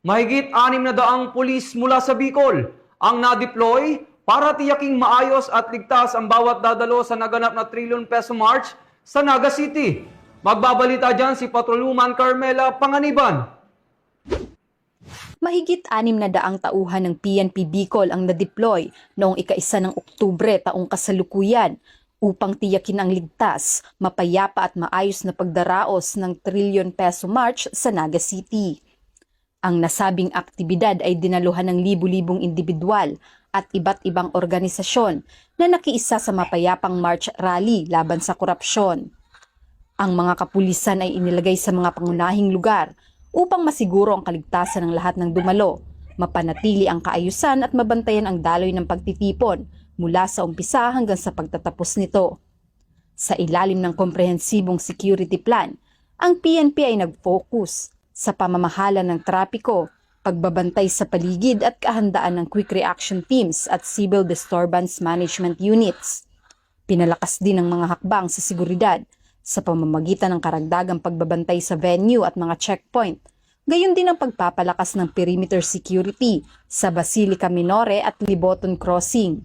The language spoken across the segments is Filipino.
Mahigit 600 pulis mula sa Bicol ang na-deploy para tiyaking maayos at ligtas ang bawat dadalo sa naganap na trilyon peso march sa Naga City. Magbabalita dyan si Patrolwoman Carmela Panganiban. Mahigit 600 tauhan ng PNP Bicol ang na-deploy noong ika-1 ng Oktubre taong kasalukuyan upang tiyakin ang ligtas, mapayapa at maayos na pagdaraos ng trilyon peso march sa Naga City. Ang nasabing aktibidad ay dinaluhan ng libu-libong individual at iba't ibang organisasyon na nakiisa sa mapayapang march rally laban sa korupsyon. Ang mga kapulisan ay inilagay sa mga pangunahing lugar upang masiguro ang kaligtasan ng lahat ng dumalo, mapanatili ang kaayusan at mabantayan ang daloy ng pagtitipon mula sa umpisa hanggang sa pagtatapos nito. Sa ilalim ng komprehensibong security plan, ang PNP ay nag-focus sa pamamahala ng trapiko, pagbabantay sa paligid at kahandaan ng quick reaction teams at civil disturbance management units. Pinalakas din ang mga hakbang sa seguridad sa pamamagitan ng karagdagang pagbabantay sa venue at mga checkpoint, gayon din ang pagpapalakas ng perimeter security sa Basilica Minore at Liboton Crossing.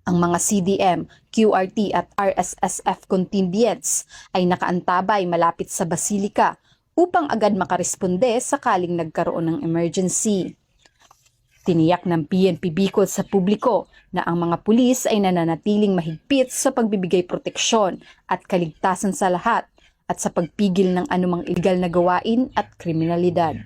Ang mga CDM, QRT at RSSF contingents ay nakaantabay malapit sa Basilica upang agad makaresponde sakaling nagkaroon ng emergency. Tiniyak ng PNP Bicol sa publiko na ang mga pulis ay nananatiling mahigpit sa pagbibigay proteksyon at kaligtasan sa lahat at sa pagpigil ng anumang illegal na gawain at kriminalidad.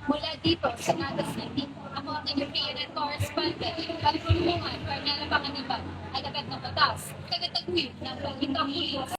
Mula dito sa Naga City, ako ang inyong PNN correspondent, Patrolwoman Carmela Panganiban, alabet ng batas, tagatagwid ng Pagkitang Pulis.